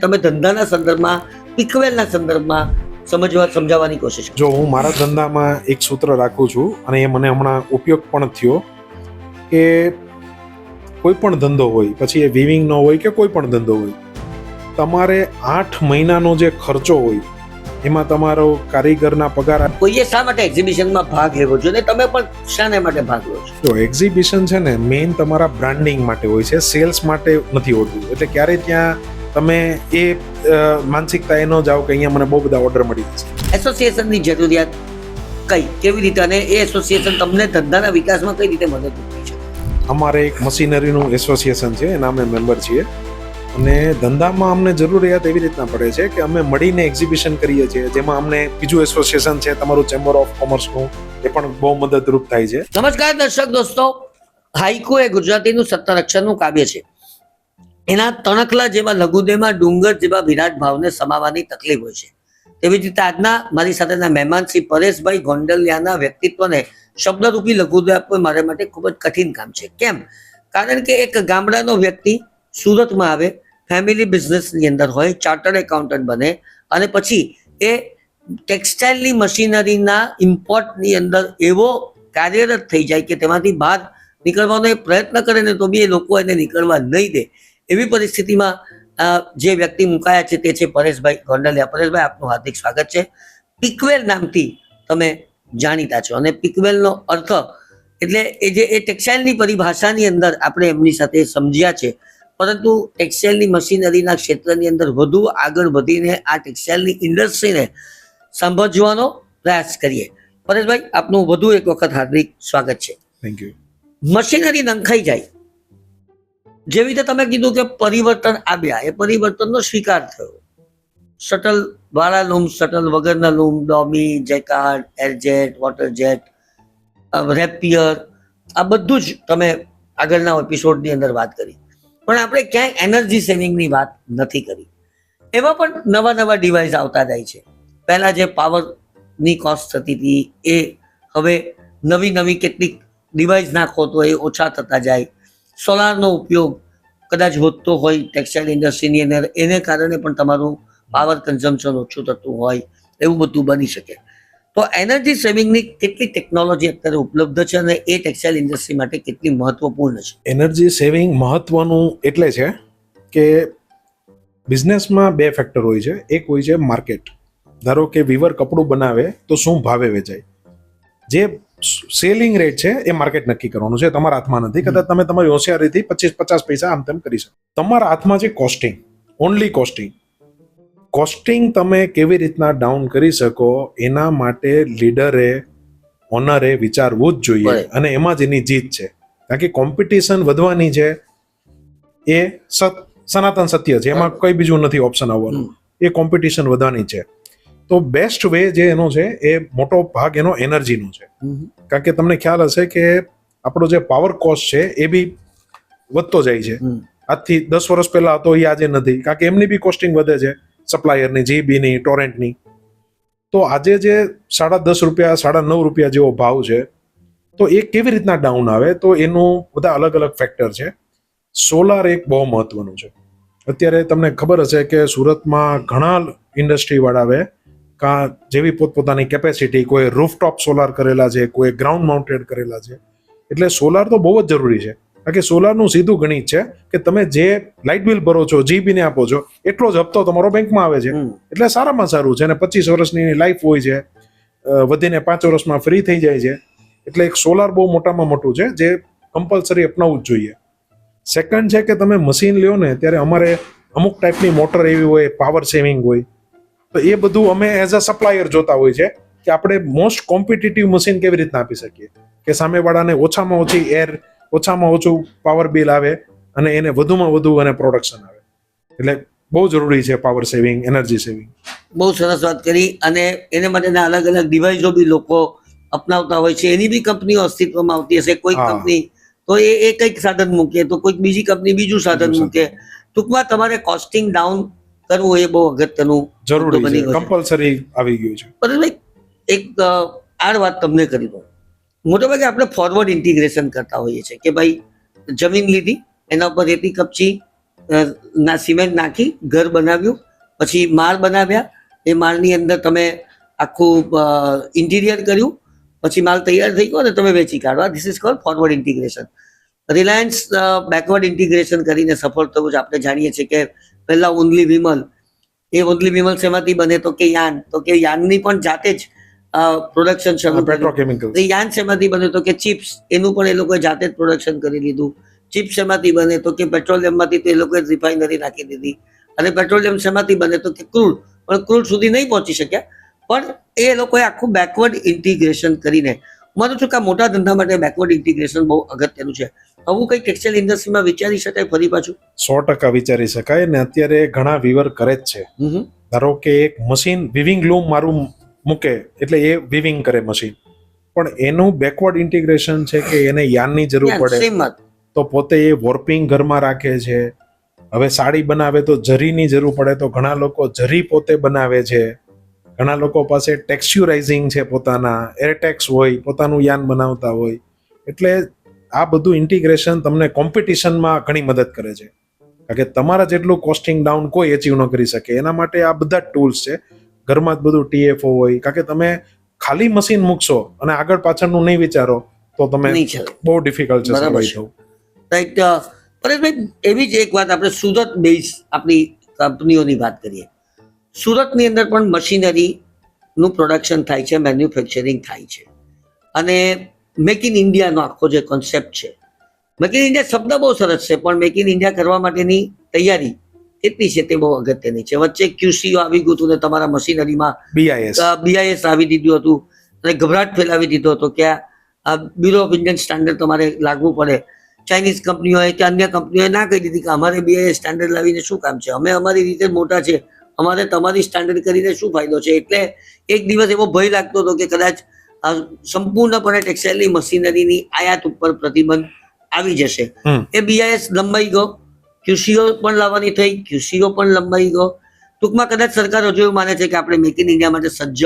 તમે ધંધાના સંદર્ભમાં પીકવેલના સંદર્ભમાં સમજાવવાની કોશિશ કરો. જો હું મારા ધંધામાં એક સૂત્ર રાખું છું અને એ મને હમણાં ઉપયોગ પણ થયો કે કોઈ પણ ધંધો હોય, પછી એ વીવિંગનો હોય કે કોઈ પણ ધંધો હોય, તમારે 8 મહિનાનો જે ખર્ચો હોય એમાં તમારો કારીગરના પગાર. કોઈએ શા માટે એક્ઝિબિશનમાં ભાગ લેવો જોઈએ અને તમે પણ શાને માટે ભાગ લો છો? જો એક્ઝિબિશન છે ને, મેઇન તમારા બ્રાન્ડિંગ માટે હોય છે, સેલ્સ માટે નથી હોતું. એટલે ક્યારેય ત્યાં તમે એ માનસિકતા એ ન જાઓ કે અહીંયા મને બહુ બધા ઓર્ડર મળી જશે. એસોસિએશનની જરૂરિયાત કેવી રીતે, અને એ એસોસિએશન તમને ધંધાના વિકાસમાં કઈ રીતે મદદરૂપ થઈ છે? અમારે એક મશીનરીનું એસોસિએશન છે, એના અમે મેમ્બર છીએ અને ધંધામાં અમને જરૂરિયાત એવી રીતના પડે છે કે અમે મળીને એક્ઝિબિશન કરીએ છીએ, જેમાં અમને બીજું એસોસિએશન છે તમારું ચેમ્બર ઓફ કોમર્સનું, એ પણ બહુ મદદરૂપ થાય છે. નમસ્કાર દર્શક દોસ્તો, હાઈકુ એ ગુજરાતીનું સત્તર કાવ્ય છે. એના તણખલા જેવા લઘુદેમાં ડુંગર જેવા વિરાટ ભાવને સમાવવાની તકલીફ હોય છે. તેવી જ રીતે આજના મારી સાથેના મહેમાન શ્રી પરેશભાઈ ગોંડલિયાના વ્યક્તિત્વને શબ્દરૂપી લઘુદે આપવું મારા માટે ખૂબ જ કઠિન કામ છે. કેમ? કારણ કે એક ગામડાનો વ્યક્તિ સુરતમાં આવે, ફેમિલી બિઝનેસની અંદર હોય, ચાર્ટર્ડ એકાઉન્ટન્ટ બને અને પછી એ ટેક્સટાઇલની મશીનરીના ઇમ્પોર્ટની અંદર એવો કાર્યરત થઈ જાય કે તેમાંથી બહાર નીકળવાનો એ પ્રયત્ન કરે ને તો બી એ લોકો એને નીકળવા નહીં દે. એવી પરિસ્થિતિમાં જે વ્યક્તિ મુકાયા છે તે છે પરેશભાઈ ગોંડલિયા. પરેશભાઈ, આપનું હાર્દિક સ્વાગત છે. પીકવેલ નામથી તમે જાણીતા છો અને પીકવેલનો અર્થ એટલે એ જે એ ટેક્સટાઇલની પરિભાષાની અંદર આપણે એમની સાથે સમજ્યા છે, પરંતુ ટેક્સટાઇલની મશીનરીના ક્ષેત્રની અંદર વધુ આગળ વધીને આ ટેક્સટાઇલની ઇન્ડસ્ટ્રીને સમજવાનો પ્રયાસ કરીએ. પરેશભાઈ, આપનું વધુ એક વખત હાર્દિક સ્વાગત છે. Thank you. મશીનરી નંખાઈ જાય, જેવી રીતે તમે કીધું કે પરિવર્તન આવ્યા, એ પરિવર્તનનો સ્વીકાર થયો. શટલ વાળા લૂમ, શટલ વગરના લૂમ, ડોમી, જેકાર્ડ, એરજેટ, વોટર જેટ, રેપિયર, આ બધું જ તમે આગળના એપિસોડની અંદર વાત કરી. પણ આપણે ક્યાંય એનર્જી સેવિંગની વાત નથી કરી. એવા પણ નવા નવા ડિવાઇસ આવતા જાય છે. પહેલા જે પાવરની કોસ્ટ થતી હતી એ હવે નવી નવી કેટલીક ડિવાઇસ નાખો તો એ ઓછા થતા જાય. સોલારનો ઉપયોગ કદાચ વધતો હોય ટેક્સટાઇલ ઇન્ડસ્ટ્રીની અંદર, એને કારણે પણ તમારું પાવર કન્ઝમ્પશન ઓછું થતું હોય, એવું બધું બની શકે. તો એનર્જી સેવિંગની કેટલી ટેકનોલોજી અત્યારે ઉપલબ્ધ છે અને એ ટેક્સટાઇલ ઇન્ડસ્ટ્રી માટે કેટલી મહત્વપૂર્ણ છે? એનર્જી સેવિંગ મહત્વનું એટલે છે કે બિઝનેસમાં 2 ફેક્ટર હોય છે. એક હોય છે માર્કેટ. ધારો કે વીવર કપડું બનાવે તો શું ભાવે વેચાય, જે સેલિંગ રેટ છે એ માર્કેટ નક્કી કરવાનું છે, તમારા હાથમાં નથી. કદાચ તમે તમારી હોશિયારીથી 25-50 પૈસા આમ તેમ કરી શકો. તમારા હાથમાં છે કોસ્ટિંગ, ઓનલી કોસ્ટિંગ. કોસ્ટિંગ તમે કેવી રીતના ડાઉન કરી શકો એના માટે લીડરે, ઓનરે વિચારવું જ જોઈએ અને એમાં જ એની જીત છે. કારણ કે કોમ્પિટિશન વધવાની છે, એ સનાતન સત્ય છે, એમાં કઈ બીજું નથી ઓપ્શન આવવાનું. એ કોમ્પિટિશન વધવાની છે. તો બેસ્ટ વે જે એનો છે એ મોટો ભાગ એનો એનર્જીનો છે. કારણ કે તમને ખ્યાલ હશે કે આપણો જે પાવર કોસ્ટ છે એ બી વધતો જાય છે. આજથી 10 વર્ષ પહેલા હતો એ આજે નથી, કારણ કે એમની બી કોસ્ટિંગ વધે છે, સપ્લાયરની, જીબીની, ટોરેન્ટની. તો આજે જે ₹10.5, ₹9.5 જેવો ભાવ છે, તો એ કેવી રીતના ડાઉન આવે? તો એનું બધા અલગ અલગ ફેક્ટર છે. સોલાર એક બહુ મહત્વનું છે. અત્યારે તમને ખબર હશે કે સુરતમાં ઘણા ઇન્ડસ્ટ્રી વાળાએ જેવી પોતપોતાની કેપેસિટી, કોઈ રૂફટોપ સોલાર કરેલા છે, કોઈ ગ્રાઉન્ડ માઉન્ટેડ કરેલા છે. એટલે સોલાર તો બહુ જ જરૂરી છે. કારણ કે સોલારનું સીધું ગણિત છે કે તમે જે લાઇટ બિલ ભરો છો, જીબીને આપો છો, એટલો જ હપ્તો તમારો બેંકમાં આવે છે. એટલે સારામાં સારું છે. અને 25 વર્ષની લાઈફ હોય છે, વધીને 5 વર્ષમાં ફ્રી થઈ જાય છે. એટલે એક સોલાર બહુ મોટામાં મોટું છે જે કમ્પલસરી અપનાવવું જ જોઈએ. સેકન્ડ છે કે તમે મશીન લ્યો ને ત્યારે અમારે અમુક ટાઈપની મોટર એવી હોય, પાવર સેવિંગ હોય, તો એ બધું અમે એઝ અ સપ્લાયર જોતા હોય છે કે આપણે મોસ્ટ કોમ્પિટિટિવ મશીન કેવી રીતના આપી શકીએ કે સામેવાળાને ઓછામાં ઓછી એર, ઓછામાં ઓછું પાવર બિલ આવે અને એને વધુમાં વધુ અને પ્રોડક્શન આવે. એટલે બહુ જરૂરી છે પાવર સેવિંગ, એનર્જી સેવિંગ. બહુ સરસ વાત કરી. અને એને માટેના અલગ અલગ ડિવાઇસો બી લોકો અપનાવતા હોય છે. એની બી કંપનીઓ અસ્તિત્વમાં આવતી હશે. કોઈ કંપની તો એ કંઈક સાધન મૂકે, તો કોઈક બીજી કંપની બીજું સાધન મૂકે. ટૂંકમાં તમારે કોસ્ટિંગ ડાઉન કરવું એ બહુ અગત્યનું જરૂરી છે, કમ્પલસરી આવી ગયું છે. પરંતુ એક આ વાત તમને કરી દઉં. મોટાભાગે આપણે ફોરવર્ડ ઇન્ટિગ્રેશન કરતા હોઈએ છીએ કે ભાઈ જમીન લીધી, એના ઉપર રેતી કપચી, ના સિમેન્ટ નાખી ઘર બનાવ્યું, પછી માળ બનાવ્યા, એ માળની અંદર તમે આખું ઇન્ટિરિયર કર્યું, પછી માલ તૈયાર થઈ ગયો અને તમે વેચી કાઢવા. This is called forward integration. Reliance backward integration કરીને સફળ થયું છે. આપણે જાણીએ છીએ કે પહેલા ઓનલી વિમલ, એ ઓનલી વિમલ શેમાંથી બને તો કે યાન, તો કે યાનની પણ જાતે જ પ્રોડક્શન શરૂ કર્યું. પેટ્રોકેમિકલ. યાન શેમાંથી બને તો કે ચિપ્સ, એનું પણ એ લોકોએ જાતે જ પ્રોડક્શન કરી લીધું. ચિપ્સ શેમાંથી બને તો કે પેટ્રોલિયમમાંથી, તો એ લોકોએ રિફાઇનરી નાખી દીધી. અને પેટ્રોલિયમ શેમાંથી બને તો કે ક્રૂડ, પણ ક્રૂડ સુધી નહીં પહોંચી શક્યા. પણ એ લોકોએ આખું બેકવર્ડ ઇન્ટિગ્રેશન કરીને, માનું છું કે આ મોટા ધંધા માટે બેકવર્ડ ઇન્ટિગ્રેશન બહુ અગત્યનું છે. આવું કંઈ ટેક્સટાઇલ ઇન્ડસ્ટ્રીમાં વિચારી શકાય ફરી પાછું? 100% વિચારી શકાય, ને અત્યારે ઘણા વીવર કરે જ છે. ધારો કે એક મશીન વિવિંગ લૂમ મારું મૂકે એટલે એ વિવિંગ કરે મશીન, પણ એનું બેકવર્ડ ઇન્ટિગ્રેશન છે કે એને યાનની જરૂર પડે સેમ વાત. તો પોતે એ વોર્પિંગ ઘરમાં રાખે છે. હવે સાડી બનાવે તો જરીની જરૂર પડે તો ઘણા લોકો જરી પોતે બનાવે છે. ઘણા લોકો પાસે ટેક્સ્ચ્યુરાઇઝિંગ છે, પોતાના એરટેક્સ હોય, પોતાનું યાન બનાવતા હોય. એટલે આ બધું ઇન્ટિગ્રેશન તમને કોમ્પિટિશનમાં ઘણી મદદ કરે છે, કારણ કે તમારા જેટલું કોસ્ટિંગ ડાઉન કોઈ અચીવ ન કરી શકે. એના માટે આ બધા જ ટૂલ્સ છે. ઘરમાં જ બધું TFO હોય, કારણ કે તમે ખાલી મશીન મૂકશો અને આગળ પાછળનું નહીં વિચારો તો તમે નહીં ચાલે. બહુ ડિફિકલ્ટ છે બરાબર સર્વાઈવ છે. થવું. રાઈટ. પરેશભાઈ, એવી જ એક વાત, આપણે સુરત બેઝ આપણી કંપનીઓની વાત કરીએ. સુરતની અંદર પણ મશીનરીનું પ્રોડક્શન થાય છે, મેન્યુફેક્ચરિંગ થાય છે. અને મેક ઇન ઇન્ડિયાનો આખો જે કોન્સેપ્ટ છે, મેક ઇન ઇન્ડિયા શબ્દ બહુ સરસ છે, પણ મેક ઇન ઇન્ડિયા કરવા માટેની તૈયારી કેટલી છે તે બહુ અગત્યની છે. વચ્ચે QCO આવી ગયું હતું ને તમારા મશીનરીમાં BIS આવી દીધું હતું અને ગભરાટ ફેલાવી દીધો હતો કે આ બ્યુરો ઓફ ઇન્ડિયન સ્ટાન્ડર્ડ તમારે લાગવું પડે. ચાઇનીઝ કંપનીઓએ કે અન્ય કંપનીઓએ ના કહી દીધી કે અમારે BIS સ્ટાન્ડર્ડ લાવીને શું કામ છે, અમે અમારી રીતે મોટા છે, અમારે તમારી સ્ટાન્ડર્ડ કરીને શું ફાયદો છે. એટલે એક દિવસ એવો ભય લાગતો હતો કે કદાચ સંપૂર્ણપણે ટેક્સટાઇલની મશીનરીની આયાત ઉપર પ્રતિબંધ આવી જશે. એ BIS લંબાઈ ગયો, QCO પણ લાવવાની થઈ, QCO પણ લંબાઈ ગયો. ટૂંકમાં કદાચ સરકાર હજુ એવું માને છે કે આપણે મેક ઇન ઇન્ડિયા માટે સજ્જ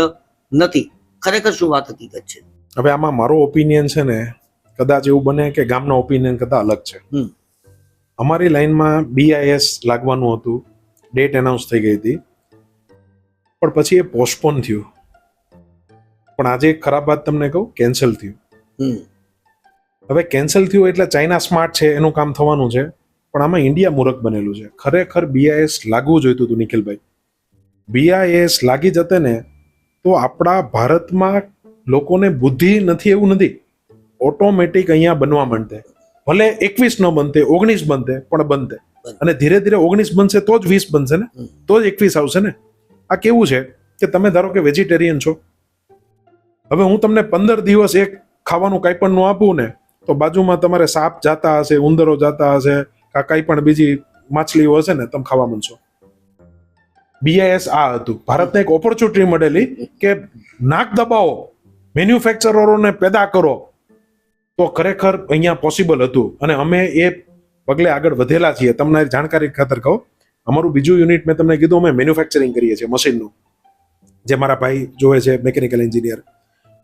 નથી. ખરેખર શું વાત હકીકત છે? હવે આમાં મારો ઓપિનિયન છે ને, કદાચ એવું બને કે ગામનો ઓપિનિયન કરતા અલગ છે. અમારી લાઈનમાં BIS લાગવાનું હતું, ડેટ એનાઉન્સ થઈ ગઈ હતી, પણ પછી એ પોસ્ટપોન થયું. પણ આજે એક ખરાબ વાત તમને કહું, કેન્સલ થયું. હવે કેન્સલ થયું એટલે ચાઇના સ્માર્ટ છે, એનું કામ થવાનું છે, પણ આમાં ઇન્ડિયા મૂર્ખ બનેલું છે. ખરેખર BIS લાગવું જોઈતું હતું નિખિલભાઈ. BIS લાગી જતે ને તો આપણા ભારતમાં લોકોને બુદ્ધિ નથી એવું નથી, ઓટોમેટિક અહીંયા બનવા માંડતે. ભલે 21 ન બનતે, 19 બનતે, પણ બનતે. અને ધીરે ધીરે 19 બનશે તો જ 20 બનશે ને, તો જ 21 આવશે ને. આ કેવું છે કે તમે ધારો કે વેજીટેરિયન છો, હવે હું તમને 15 દિવસ એક ખાવાનું કાંઈ પણ નું આપું ને, તો બાજુમાં તમારે સાપ જાતા હશે, ઉંદરો જાતા હશે, કા કાંઈ પણ બીજી માછલીઓ હશે ને, તમે ખાવા માંડશો. BIS આ હતું. ભારતને એક ઓપોર્ચ્યુનિટી મળેલી કે નાક દબાવો, મેન્યુફેક્ચરરોને પેદા કરો, તો ખરેખર અહીંયા પોસિબલ હતું. અને અમે એ પગલે આગળ વધેલા છીએ. તમને જાણકારી ખાતર કહું, અમારું બીજું યુનિટ મેં તમને કીધું, અમે મેન્યુફેક્ચરિંગ કરીએ છીએ મશીનનું, જે મારા ભાઈ જોવે છે, મેકેનિકલ એન્જિનિયર.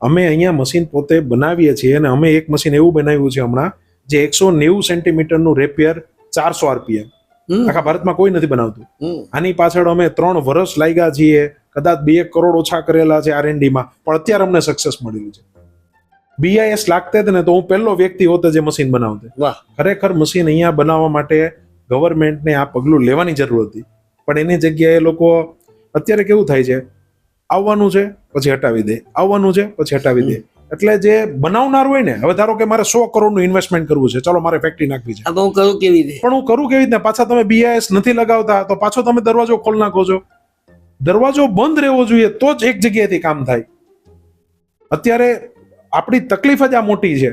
અમે અહીંયા મશીન પોતે બનાવીએ છીએ, અને અમે એક મશીન એવું બનાવ્યું છે હમણાં, જે 190 સેન્ટીમીટરનું રેપિયર 400 RPM આખા ભારતમાં કોઈ નથી બનાવતું. આની પાછળ અમે 3 વર્ષ લાગ્યા છીએ, કદાચ 2 કરોડ ઓછા કરેલા છે R&D માં, પણ અત્યારે અમને સક્સેસ મળેલું છે. BIS લાગતે ને તો હું પહેલો વ્યક્તિ હોતે જે મશીન બનાવતે. ખરેખર મશીન અહીંયા બનાવવા માટે ગવર્મેન્ટને આ પગલું લેવાની જરૂર હતી, પણ એની જગ્યાએ લોકો અત્યારે કેવું થાય છે, આવવાનું છે પછી હટાવી દે, આવવાનું છે પછી હટાવી દે. એટલે જે બનાવનાર હોય ને, હવે ધારો કે મારે 100 કરોડનું ઇન્વેસ્ટમેન્ટ કરવું છે, ચલો મારે ફેક્ટરી નાખવી છે, હું કરું કેવી રીતે? પણ હું કરું કેવી રીતે? પાછા તમે BIS નથી લગાવતા તો પાછો તમે દરવાજો ખોલ નાખો છો. દરવાજો બંધ રહેવો જોઈએ તો જ એક જગ્યાએથી કામ થાય. અત્યારે આપણી તકલીફ જ આ મોટી છે.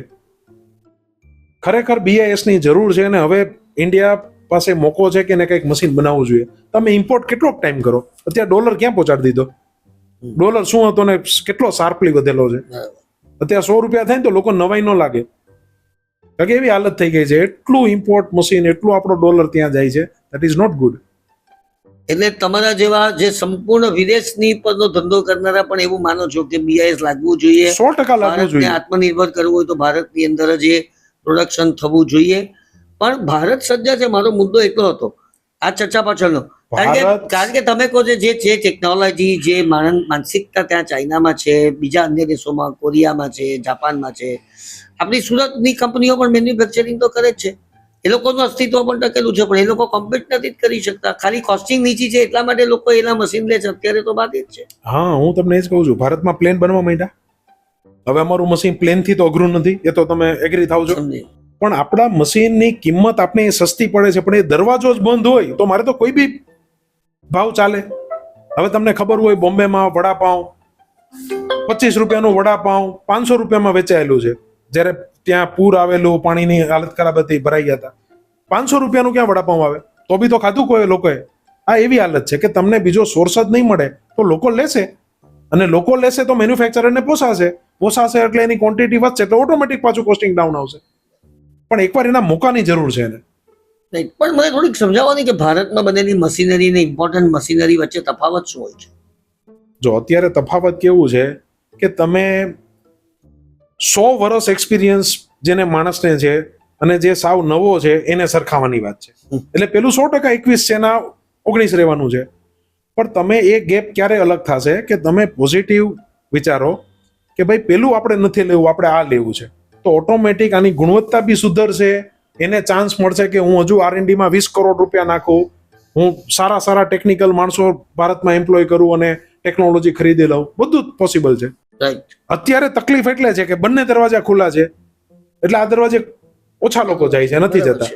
ખરેખર BIS ની જરૂર છે, અને હવે ઇન્ડિયા પાસે મોકો છે કે ને કંઈક મશીન બનાવવું જોઈએ. તમે ઇમ્પોર્ટ કેટલો ટાઈમ કરો? અત્યારે ડોલર ક્યાં પહોંચાડી દીધો? ડોલર શું હતો ને કેટલો શાર્પલી વધેલો છે. અત્યારે 100 રૂપિયા થાય ને તો લોકો નવાઈ ન લાગે, કારણ કે એવી હાલત થઈ ગઈ છે. એટલું ઇમ્પોર્ટ મશીન, એટલું આપણો ડોલર ત્યાં જાય છે, દેટ ઇઝ નોટ ગુડ. એટલે તમારા જેવા જે સંપૂર્ણ વિદેશની પરનો ધંધો કરનારા પણ એવું માનો છો કે BIS લાગવું જોઈએ? 100% લાગવું જોઈએ. આત્મનિર્ભર કરવું હોય તો ભારતની અંદર જ એ પ્રોડક્શન થવું જોઈએ. પણ ભારત સજ્જ છે, મારો મુદ્દો એટલો હતો આ ચર્ચા પાછળનો કારણ કે તમે કહો છો જે ટેકનોલોજી જે માનસિકતા ત્યાં ચાઇનામાં છે, બીજા અન્ય દેશોમાં, કોરિયામાં છે, જાપાનમાં છે, આપણી સુરતની કંપનીઓ પણ મેન્યુફેક્ચરિંગ તો કરે જ છે. એ લોકોનું અસ્તિત્વ પણ ટકેલું છે, પણ એ લોકો કોમ્પિટ નથી જ કરી શકતા. ખાલી કોસ્ટિંગ નીચી છે એટલા માટે લોકો એના મશીન લે છે. અત્યારે તો વાત જ છે. હા, હું તમને એ જ કહું છું, ભારતમાં પ્લેન બનવા માંડ્યા. હવે અમારું મશીન પ્લેન થી તો અઘરું નથી, એ તો તમે એગ્રી થાવ છો. પણ આપણા મશીનની કિંમત આપણે સસ્તી પડે છે, પણ એ દરવાજો જ બંધ હોય તો મારે તો કોઈ બી ભાવ ચાલે. હવે તમને ખબર હોય, બોમ્બેમાં વડાપાઉં 25 રૂપિયાનું વડાપાઉં 500 રૂપિયામાં વેચાયેલું છે. જ્યારે ત્યાં પૂર આવેલું, પાણીની હાલત ખરાબ હતી, ભરાઈ ગયા હતા, 500 રૂપિયાનું ક્યાં વડાપાઉં આવે? તો બી તો ખાધું કોઈ લોકોએ. આ એવી હાલત છે કે તમને બીજો સોર્સ જ નહીં મળે તો લોકો લેશે, અને લોકો લેશે તો મેન્યુફેક્ચરરને પોસાશે એટલે એની ક્વોન્ટિટી વધશે, એટલે ઓટોમેટિક પાછું કોસ્ટિંગ ડાઉન આવશે. પણ એકવાર એના મોકાની જરૂર છે એને. પણ મને થોડીક સમજાવવાની કે ભારતમાં બનેલી મશીનરી ને ઇમ્પોર્ટન્ટ મશીનરી વચ્ચે તફાવત શું હોય છે? જો અત્યારે તફાવત કેવું છે કે તમે 100 વર્ષ એક્સપિરિયન્સ જેને માણસને છે અને જે સાવ નવો છે એને સરખાવાની વાત છે. એટલે પેલું 100% 21 છે ના 19 રહેવાનું છે. પણ તમે એ ગેપ ક્યારે અલગ થશે કે તમે પોઝિટિવ વિચારો કે ભાઈ પેલું આપણે નથી લેવું, આપણે આ લેવું છે, તો ઓટોમેટિક આની ગુણવત્તા બી સુધરશે. એને ચાન્સ મળશે કે હું હજુ R&D માં 20 કરોડ રૂપિયા નાખું, હું સારા ટેકનિકલ માણસો ભારતમાં એમ્પ્લોય કરું અને ટેકનોલોજી ખરીદી લઉં. બધું જ પોસિબલ છે. અત્યારે તકલીફ એટલે છે કે બંને દરવાજા ખુલ્લા છે, એટલે આ દરવાજે ઓછા લોકો જાય છે, નથી જતા.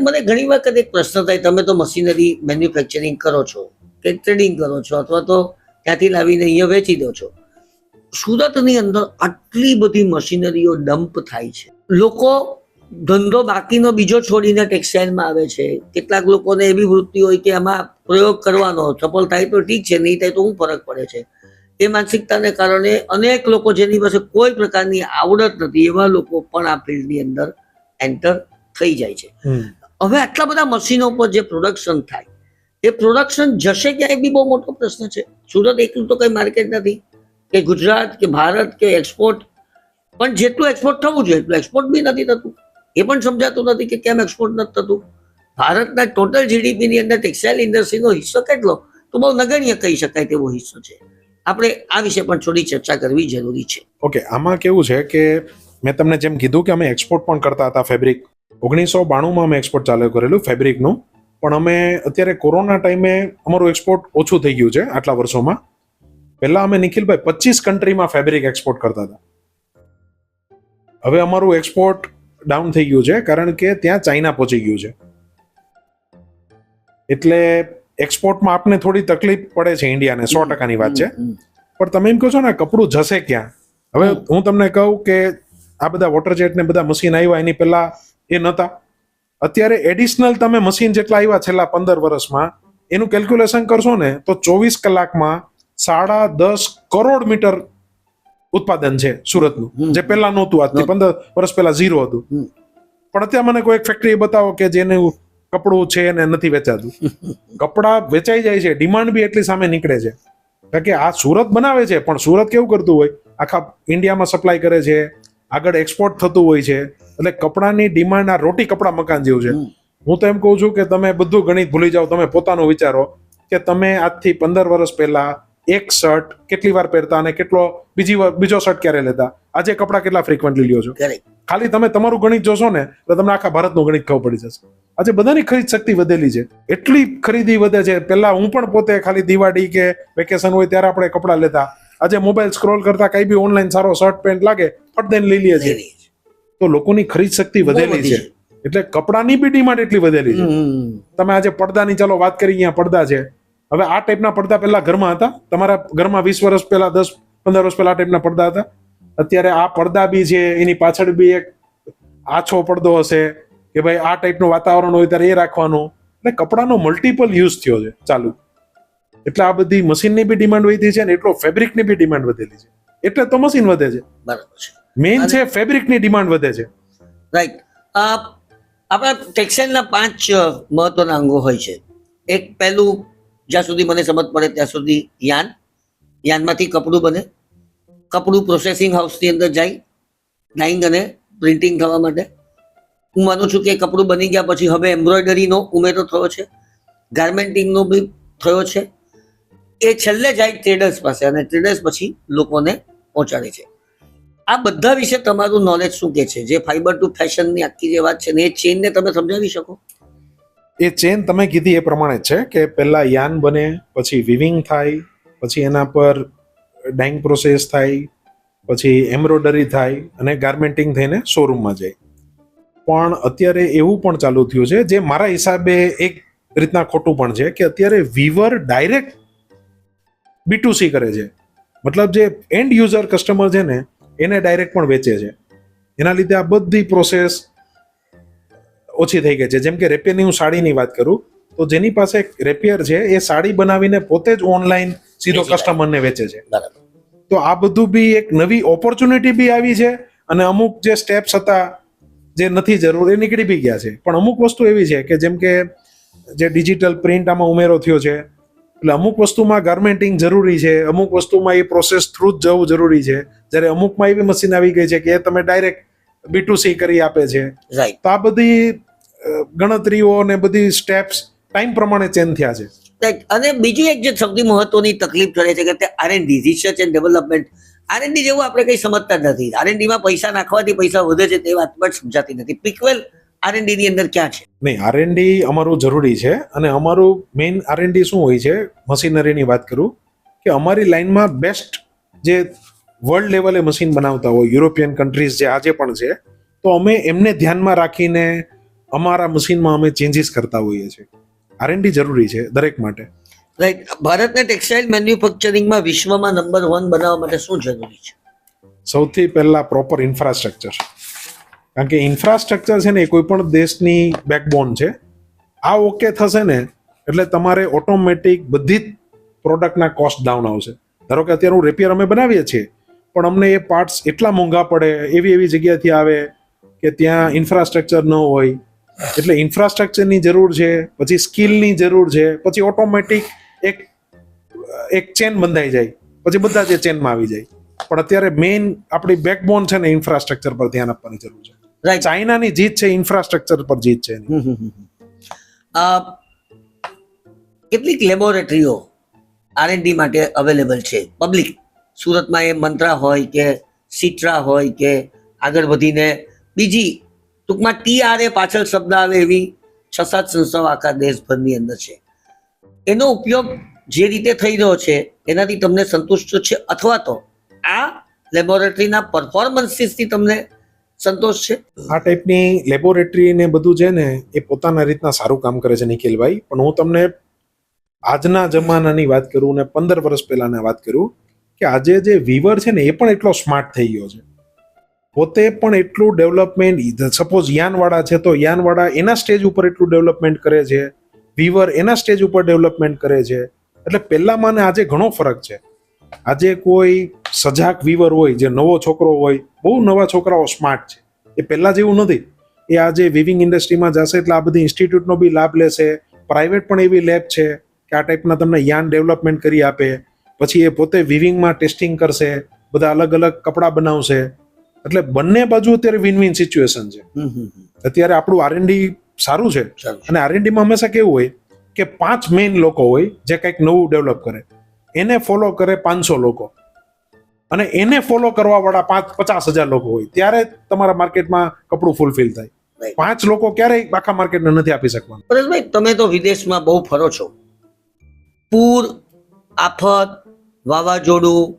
મને ઘણી વખત એક પ્રશ્ન થાય, તમે તો મશીનરી મેન્યુફેક્ચરિંગ કરો છો કે ટ્રેડિંગ કરો છો અથવા તો ત્યાંથી લાવીને અહીંયા વેચી દો છો. સુરતની અંદર આટલી બધી મશીનરીઓ ડમ્પ થાય છે, લોકો ધંધો બાકીનો બીજો છોડીને ટેક્સટાઇલમાં આવે છે. કેટલાક લોકોને એવી વૃત્તિ હોય કે આમાં પ્રયોગ કરવાનો, સફળ થાય તો ઠીક છે, નહીં થાય તો શું ફરક પડે છે. એ માનસિકતાને કારણે અનેક લોકો જેની પાસે કોઈ પ્રકારની આવડત નથી એવા લોકો પણ આ ફિલ્ડની અંદર એન્ટર થઈ જાય છે. હવે આટલા બધા મશીનો પર જે પ્રોડક્શન થાય, એ પ્રોડક્શન જશે ક્યાંય બી બહુ મોટો પ્રશ્ન છે. સુરત એકલું તો કઈ માર્કેટ નથી કે ગુજરાત કે ભારત કે એક્સપોર્ટ, પણ જેટલું એક્સપોર્ટ થવું જોઈએ એટલું એક્સપોર્ટ બી નથી થતું. એ પણ સમજાતું નથી કે કેમ એક્સપોર્ટ નથી થતું. ભારતના ટોટલ GDP ની અંદર ટેક્સટાઇલ ઇન્ડસ્ટ્રીનો હિસ્સો કેટલો, તો બહુ નગણ્ય કહી શકાય તેવો હિસ્સો છે. આપણે આ વિશે પણ થોડી ચર્ચા કરવી જરૂરી છે. ઓકે, આમાં કેવું છે કે મેં તમને જેમ કીધું કે અમે એક્સપોર્ટ પણ કરતા હતા ફેબ્રિક. 1992માં અમે એક્સપોર્ટ ચાલુ કરેલું ફેબ્રિકનું, પણ અમે અત્યારે કોરોના ટાઈમે અમારું એક્સપોર્ટ ઓછું થઈ ગયું છે આટલા વર્ષોમાં. પહેલા અમે નિખિલભાઈ 25 કન્ટ્રીમાં ફેબ્રિક એક્સપોર્ટ કરતા હતા. હવે અમારું એક્સપોર્ટ ડાઉન થઈ ગયું છે કારણ કે ત્યાં ચાઇના પહોંચી ગયું છે. એટલે એક્સપોર્ટમાં આપને થોડી તકલીફ પડે છે ઇન્ડિયાને, 100%ની વાત છે. પણ તમે એમ કહો છો ને કપડું જશે ક્યાં? હવે હું તમને કહું કે આ બધા વોટર જેટ ને બધા મશીન આવ્યા એની પહેલા એ નહોતા. અત્યારે એડિશનલ તમે મશીન જેટલા આવ્યા છેલ્લા 15 વર્ષમાં, એનું કેલ્ક્યુલેશન કરશો ને તો 24 કલાકમાં 10.5 કરોડ મીટર ઉત્પાદન છે સુરતનું, જે પહેલા નહોતું. આજથી 15 વર્ષ પહેલા 0 હતું. પણ અત્યારે મને કોઈ એક ફેક્ટરી બતાવો કે જેનું કપડું છે ને નથી વેચાતું. કપડા વેચાઈ જાય છે, ડિમાન્ડ બી એટલી સામે નીકળે છે. કારણ કે આ સુરત બનાવે છે, પણ સુરત કેવું કરતું હોય, આખા ઇન્ડિયામાં સપ્લાય કરે છે, આગળ એક્સપોર્ટ થતું હોય છે. એટલે કપડાની ડિમાન્ડ આ રોટી કપડા મકાન જેવું છે. હું તો એમ કહું છું કે તમે બધું ગણિત ભૂલી જાઓ, તમે પોતાનું વિચારો કે તમે આજથી 15 વર્ષ પહેલા એક શર્ટ કેટલી વાર પહેરતા અને બીજો શર્ટ ક્યારે લેતા, આજે કપડા કેટલા ફ્રીક્વન્ટલી લ્યો છો. ખાલી તમે તમારું ગણિત જોશો ને તો તમને આખા ભારતનું ગણિત ખબર પડી જશે. આજે બધાની ખરીદ શક્તિ વધેલી છે, એટલી ખરીદી વધે છે. પહેલા હું પણ પોતે ખાલી દિવાળી કે વેકેશન હોય ત્યારે આપણે કપડા લેતા. આજે મોબાઈલ સ્ક્રોલ કરતા કઈ બી ઓનલાઈન સારો શર્ટ પેન્ટ લાગે ફટ દઈને લઈ લઈએ છીએ. તો લોકોની ખરીદ શક્તિ વધેલી છે, એટલે કપડાની બી ડિમાન્ડ એટલી વધેલી છે. તમે આજે પડદાની ચાલો વાત કરી, અહીંયા પડદા છે. હવે આ ટાઈપના પડદા પહેલા ઘરમાં હતા, તમારા ઘરમાં 20 વર્ષ પહેલા 10-15 વર્ષ પહેલા આ ટાઈપના પડદા હતા. અત્યારે આ પડદા બી છે, એની પાછળ બી એક આછો પડદો હશે કે ભાઈ આ ટાઈપનું વાતાવરણ હોય ત્યારે એ રાખવાનું. એટલે કપડાનો મલ્ટિપલ યુઝ થયો છે ચાલુ. એટલે આ બધી મશીનની બી ડિમાન્ડ વધી છે ને એટલો ફેબ્રિકની બી ડિમાન્ડ વધેલી છે. એટલે તો મશીન વધે છે. બરાબર છે. મેઇન છે ફેબ્રિકની ડિમાન્ડ વધે છે. રાઈટ. આપણા ટેક્સટાઇલના 5 મહત્વના અંગો હોય છે. એક પહેલું, જ્યાં સુધી મને સમજ પડે ત્યાં સુધી, યાનમાંથી કપડું બને. કપડું પ્રોસેસિંગ હાઉસની અંદર જાય ડાઇંગ અને પ્રિન્ટિંગ થવા માટે. હું માનું છું કે કપડું બની ગયા પછી હવે એમ્બ્રોઇડરીનો ઉમેરો થયો છે. ગાર્મેન્ટિંગનો બી થયો છે. એ છેલ્લે જાય ટ્રેડર્સ પાસે અને ટ્રેડર્સ પછી લોકોને પહોંચાડે છે. આ બધા વિશે તમારું નોલેજ શું કે છે? જે ફાઈબર ટુ ફેશનની આખી જે વાત છે ને એ ચેઇનને તમે સમજાવી શકો? એ ચેન તમે કીધી એ પ્રમાણે જ છે કે પહેલા યાન બને, પછી વિવિંગ થાય, પછી એના પર ડાઇંગ પ્રોસેસ થાય, પછી એમ્બ્રોઇડરી થાય અને ગાર્મેન્ટિંગ થઈને શોરૂમમાં જાય. પણ અત્યારે એવું પણ ચાલુ થયું છે જે મારા હિસાબે એક રીતના ખોટું પણ છે કે અત્યારે વીવર ડાયરેક્ટ B2C કરે છે. મતલબ જે એન્ડ યુઝર કસ્ટમર છે ને એને ડાયરેક્ટ પણ વેચે છે. એના લીધે આ બધી પ્રોસેસ ઓછી થઈ ગઈ છે. જેમ કે રેપિયરની હું સાડીની વાત કરું તો જેની પાસે રેપિયર છે એ સાડી બનાવીને પોતે જ ઓનલાઈન સીધો કસ્ટમરને વેચે છે. બરાબર. તો આ બધું બી એક નવી ઓપોર્ચ્યુનિટી બી આવી છે અને અમુક જે સ્ટેપ્સ હતા જે નથી જરૂર એ નીકળી બી ગયા છે. પણ અમુક વસ્તુ એવી છે કે જેમ કે જે ડિજિટલ પ્રિન્ટ આમાં ઉમેરો થયો છે એટલે અમુક વસ્તુમાં ગાર્મેન્ટિંગ જરૂરી છે, અમુક વસ્તુમાં એ પ્રોસેસ થ્રુ જ જવું જરૂરી છે, જ્યારે અમુકમાં એવી મશીન આવી ગઈ છે કે એ તમે ડાયરેક્ટ B2C કરી આપે છે. રાઈટ. તો આ બધી ગણતરીઓ ને બધી સ્ટેપ્સ ટાઈમ પ્રમાણે ચેન્જ થયા છે. રાઈટ. અને બીજી એક જે સૌથી મહત્વની તકલીફ પડે છે કે તે R&D, research and development. R&D જેવું આપણે કંઈ સમજતા જ નથી. R&D માં પૈસા નાખવાથી પૈસા વધે છે તે વાત પણ સમજાતી નથી. પીકવેલ R&D ની અંદર ક્યાં છે? નહીં, R&D અમારું જરૂરી છે અને અમારું મેઇન R&D શું હોય છે, મશીનરીની વાત કરું કે અમારી લાઇનમાં બેસ્ટ જે વર્લ્ડ લેવલે મશીન બનાવતા હોય યુરોપિયન કન્ટ્રીઝ જે આજે પણ છે, તો અમે એમને ધ્યાનમાં રાખીને અમારા મશીનમાં અમે ચેન્જીસ કરતા હોઈએ છીએ. R&D જરૂરી છે દરેક માટે. રાઈટ. ભારતને ટેક્સટાઇલ મેન્યુફેક્ચરિંગમાં વિશ્વમાં નંબર 1 બનાવવા માટે શું જરૂરી છે? સૌથી પહેલા પ્રોપર ઇન્ફ્રાસ્ટ્રક્ચર. કારણ કે ઇન્ફ્રાસ્ટ્રક્ચર છે ને એ કોઈ પણ દેશની બેકબોન છે. આ ઓકે થશે ને એટલે તમારે ઓટોમેટિક બધી જ પ્રોડક્ટના કોસ્ટ ડાઉન આવશે. ધારો કે અત્યારે હું રેપિયર અમે બનાવીએ છીએ પણ અમને એ પાર્ટ્સ એટલા મોંઘા પડે એવી જગ્યાથી આવે કે ત્યાં ઇન્ફ્રાસ્ટ્રક્ચર ન હોય. એટલે ઇન્ફ્રાસ્ટ્રક્ચરની જરૂર છે, પછી સ્કિલની જરૂર છે, પછી ઓટોમેટિક એક ચેન બંધાઈ જાય, પછી બધા જે ચેનમાં આવી જાય. પણ અત્યારે મેઇન આપણી બેકબોન છે ને ઇન્ફ્રાસ્ટ્રક્ચર પર ધ્યાન આપવાની જરૂર છે. રાઈટ. ચાઇનાની જીત છે ઇન્ફ્રાસ્ટ્રક્ચર પર જીત છે એની. કેટલીક લેબોરેટરીઓ R&D માટે અવેલેબલ છે પબ્લિક? સુરતમાં એ મંત્રા હોય કે સિટ્રા હોય કે આગળ વધીને બીજી ટૂંકમાં TRA પાછળ શબ્દ આવે એવી 6-7 સંસ્થાઓ આખા દેશભરની અંદર છે. એનો ઉપયોગ જે રીતે થઈ રહ્યો છે એનાથી તમને સંતુષ્ટ છે અથવા તો આ લેબોરેટરીના પરફોર્મન્સીસથી તમને સંતોષ છે? આ ટાઈપની લેબોરેટરી ને બધું છે ને એ પોતાના રીતના સારું કામ કરે છે નિખિલભાઈ. પણ હું તમને આજના જમાનાની વાત કરું ને 15 વર્ષ પહેલાની વાત કરું કે આજે જે વીવર છે ને એ પણ એટલો સ્માર્ટ થઈ ગયો છે. પોતે પણ એટલું ડેવલપમેન્ટ, સપોઝ યાનવાળા છે તો યાનવાળા એના સ્ટેજ ઉપર એટલું ડેવલપમેન્ટ કરે છે, વીવર એના સ્ટેજ ઉપર ડેવલપમેન્ટ કરે છે. એટલે પહેલામાં ને આજે ઘણો ફરક છે. આજે કોઈ સજાગ વીવર હોય, જે નવો છોકરો હોય, બહુ નવા છોકરાઓ સ્માર્ટ છે, એ પહેલા જેવું નથી. એ આજે વિવિંગ ઇન્ડસ્ટ્રીમાં જશે એટલે આ બધી ઇન્સ્ટિટ્યૂટનો બી લાભ લેશે. પ્રાઇવેટ પણ એવી લેબ છે કે આ ટાઈપના તમને યાન ડેવલપમેન્ટ કરી આપે. પછી એ પોતે વિવિંગમાં ટેસ્ટિંગ કરશે, બધા અલગ અલગ કપડાં બનાવશે. એટલે બંને બાજુ અત્યારે વિન વિન સિચ્યુએશન છે. અત્યારે આપણું R&D સારું છે. અને R&Dમાં હંમેશા કેવું હોય કે 5 મેઇન લોકો હોય જે કંઈક નવું ડેવલપ કરે, એને ફોલો કરે 500 લોકો અને એને ફોલો કરવા વાળા 50,000 લોકો હોય, ત્યારે તમારા માર્કેટમાં કપડું ફૂલફિલ થાય. 5 લોકો ક્યારેય આખા માર્કેટને નથી આપી શકવાના. પરેશભાઈ, તમે તો વિદેશમાં બહુ ફરો છો. પૂર, આફત, વાવાઝોડું,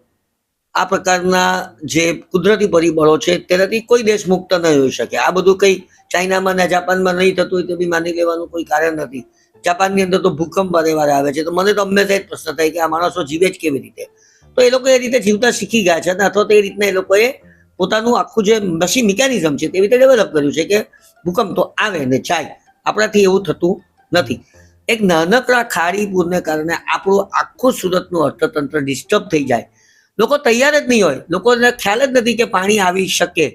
આ પ્રકારના જે કુદરતી પરિબળો છે તેનાથી કોઈ દેશ મુક્ત ન હોઈ શકે. આ બધું કંઈ ચાઇનામાં ને જાપાનમાં નહીં થતું હોય તો બી માની લેવાનું કોઈ કારણ નથી. જાપાનની અંદર તો ભૂકંપ વારે આવે છે. તો મને તો હંમેશા જ પ્રશ્ન થાય કે આ માણસો જીવે જ કેવી રીતે? તો એ લોકો એ રીતે જીવતા શીખી ગયા છે અને અથવા તો એ રીતના એ લોકોએ પોતાનું આખું જે મશીન મિકેનિઝમ છે તેવી રીતે ડેવલપ કર્યું છે કે ભૂકંપ તો આવે ને જાય. આપણાથી એવું થતું નથી. એક નાનકડા ખાડી પૂરને કારણે આપણું આખું સુરતનું અર્થતંત્ર ડિસ્ટર્બ થઈ જાય. લોકો તૈયાર જ નહીં હોય, લોકોને ખ્યાલ જ નથી કે પાણી આવી શકે.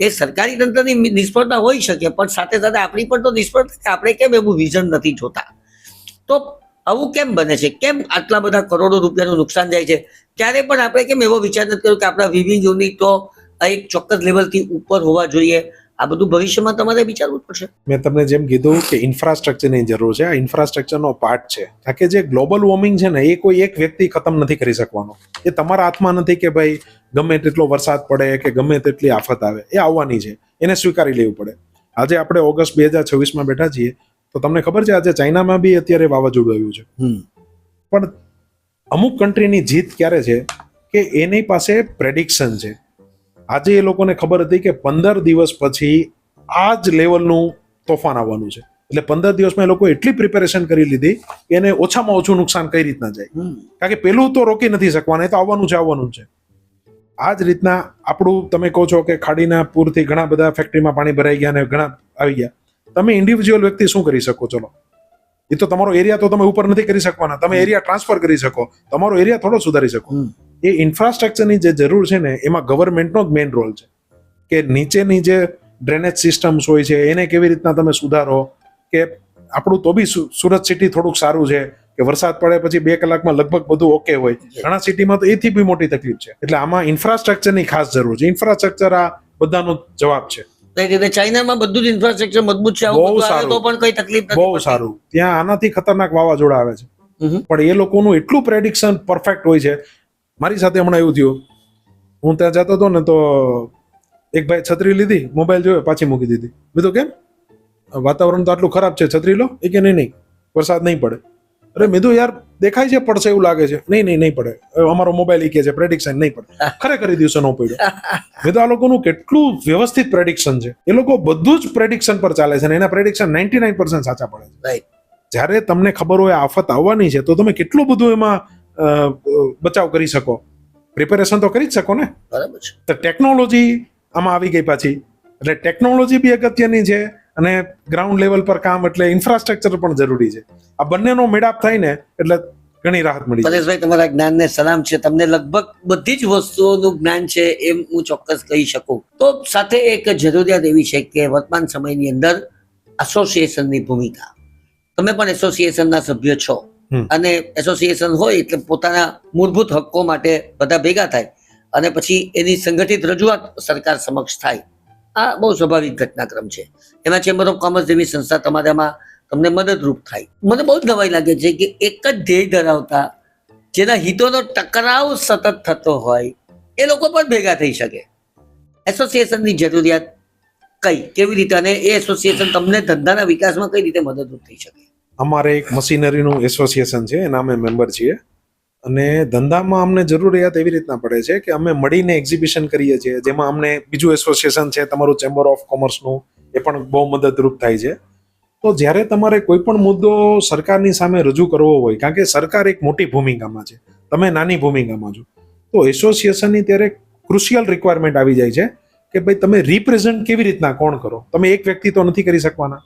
એ સરકારી તંત્રની નિષ્ફળતા હોઈ શકે પણ સાથે સાથે આપણી પણ તો નિષ્ફળતા કે આપણે કેમ એવું વિઝન નથી જોતા. તો આવું કેમ બને છે? કેમ આટલા બધા કરોડો રૂપિયાનું નુકસાન જાય છે? ત્યારે પણ આપણે કેમ એવો વિચાર નથી કર્યો કે આપણા વિવિંગ યુનિટો એક ચોક્કસ લેવલથી ઉપર હોવા જોઈએ, આ બધું ભવિષ્યમાં તમારે વિચારવું પડશે. મેં તમને જેમ કીધું કે ઇન્ફ્રાસ્ટ્રક્ચરની જરૂર છે, આ ઇન્ફ્રાસ્ટ્રક્ચરનો પાર્ટ છે. કારણ કે જે ગ્લોબલ વોર્મિંગ છે ને એ કોઈ એક વ્યક્તિ ખતમ નથી કરી શકવાનો. એ તમારા હાથમાં નથી કે ભાઈ ગમે તેટલો વરસાદ પડે કે ગમે તેટલી આફત આવે, એ આવવાની છે, એને સ્વીકારી લેવું પડે. આજે આપણે ઓગસ્ટ 2026માં બેઠા છીએ તો તમને ખબર છે આજે ચાઇનામાં બી અત્યારે વાવાઝોડું આવ્યું છે. પણ અમુક કન્ટ્રીની જીત ક્યારે છે કે એની પાસે પ્રેડિક્શન છે. આજે એ લોકોને ખબર હતી કે 15 દિવસ પછી આ જ લેવલનું તોફાન આવવાનું છે, એટલે 15 દિવસમાં એ લોકો એટલી પ્રિપેરેશન કરી લીધી કે એને ઓછામાં ઓછું નુકસાન કઈ રીતના જાય. કારણ કે પેલું તો રોકી નથી શકવાના, એ તો આવવાનું છે. આ જ રીતના આપણું તમે કહો છો કે ખાડીના પૂરથી ઘણા બધા ફેક્ટરીમાં પાણી ભરાઈ ગયા અને ઘણા આવી ગયા. તમે ઇન્ડિવિજ્યુઅલ વ્યક્તિ શું કરી શકો? ચલો, એ તો તમારો એરિયા તો તમે ઉપર નથી કરી શકવાના, તમે એરિયા ટ્રાન્સફર કરી શકો, તમારો એરિયા થોડો સુધારી શકો. એ ઇન્ફ્રાસ્ટ્રક્ચરની જે જરૂર છે ને એમાં ગવર્મેન્ટનો જ મેઇન રોલ છે કે નીચેની જે ડ્રેનેજ સિસ્ટમ્સ હોય છે એને કેવી રીતના તમે સુધારો. કે આપણું તો બી સુરત સિટી થોડુંક સારું છે કે વરસાદ પડે પછી 2 કલાકમાં લગભગ બધું ઓકે હોય. ઘણા સિટીમાં તો એથી બી મોટી તકલીફ છે. એટલે આમાં ઇન્ફ્રાસ્ટ્રક્ચરની ખાસ જરૂર છે. ઇન્ફ્રાસ્ટ્રક્ચર આ બધાનો જવાબ છે. ચાઇનામાં બધું જ ઇન્ફ્રાસ્ટ્રક્ચર મજબૂત છે, બહુ સારું, તો પણ કઈ તકલીફ નથી. બહુ સારું. ત્યાં આનાથી ખતરનાક વાવાઝોડા આવે છે પણ એ લોકોનું એટલું પ્રેડિક્શન પરફેક્ટ હોય છે. મારી સાથે હમણાં એવું થયું, હું ત્યાં જતો હતો ને તો એક ભાઈ છત્રી લીધી, મોબાઈલ જોયો, પાછી મૂકી દીધી. બીજું કેમ વાતાવરણ તો આટલું ખરાબ છે, છત્રી લો. એ કે નહીં વરસાદ નહીં પડે. અરે મેં તો યાર દેખાય છે પડશે એવું લાગે છે. નહીં પડે, અમારો મોબાઈલ ઈ કે છે પ્રેડિક્શન નહીં પડે. ખરેખર એ દિવસે ન પડ્યો. મેં તો આ લોકોનું કેટલું વ્યવસ્થિત પ્રેડિક્શન છે. એ લોકો બધું જ પ્રેડિક્શન પર ચાલે છે અને એના પ્રેડિક્શન 99% સાચા પડે છે. જ્યારે તમને ખબર હોય આફત આવવાની છે તો તમે કેટલું બધું એમાં બચાવ કરી શકો, પ્રિપેરેશન તો કરી જ શકો ને. બરાબર છે. તો ટેકનોલોજી આમાં આવી ગઈ પાછી, એટલે ટેકનોલોજી બી અગત્યની છે અને ગ્રાઉન્ડ લેવલ પર કામ એટલે ઇન્ફ્રાસ્ટ્રક્ચર પણ જરૂરી છે. આ બંનેનો મેળાપ થાય ને એટલે ઘણી રાહત મળી. પરેશભાઈ, તમારા જ્ઞાનને સલામ છે. તમને લગભગ બધી જ વસ્તુઓનું જ્ઞાન છે એમ હું ચોક્કસ કહી શકું. તો સાથે એક જરૂરિયાત એવી છે કે વર્તમાન સમયની અંદર એસોસિએશનની ભૂમિકા, તમે પણ એસોસિએશનના સભ્ય છો અને એસોસિએશન હોય એટલે પોતાના મૂળભૂત હક્કો માટે બધા ભેગા થાય અને પછી એની સંગઠિત રજૂઆત સરકાર સમક્ષ થાય. આ બહુ સ્વાભાવિક ઘટનાક્રમ છે. એમાં ચેમ્બર ઓફ કોમર્સ જેવી સંસ્થા તમારામાં તમને મદદરૂપ થાય. મને બહુ જ નવાઈ લાગે છે કે એક જ ધ્યેય ધરાવતા, જેના હિતોનો ટકરાવ સતત થતો હોય, એ લોકો પણ ભેગા થઈ શકે. એસોસિએશનની જરૂરિયાત કઈ, કેવી રીતે, અને એ એસોસિએશન તમને ધંધાના વિકાસમાં કઈ રીતે મદદરૂપ થઈ શકે? અમારે એક મશીનરીનું એસોસિએશન છે, એના અમે મેમ્બર છીએ અને ધંધામાં અમને જરૂરિયાત એવી રીતના પડે છે કે અમે મળીને એક્ઝિબિશન કરીએ છીએ, જેમાં અમને બીજું એસોસિએશન છે તમારું ચેમ્બર ઓફ કોમર્સનું, એ પણ બહુ મદદરૂપ થાય છે. તો જ્યારે તમારે કોઈ પણ મુદ્દો સરકારની સામે રજૂ કરવો હોય, કારણ કે સરકાર એક મોટી ભૂમિકામાં છે, તમે નાની ભૂમિકામાં છો, તો એસોસિએશનની ત્યારે ક્રુશિયલ રિક્વાયરમેન્ટ આવી જાય છે કે ભાઈ તમે રિપ્રેઝન્ટ કેવી રીતના કોણ કરો, તમે એક વ્યક્તિ તો નથી કરી શકવાના.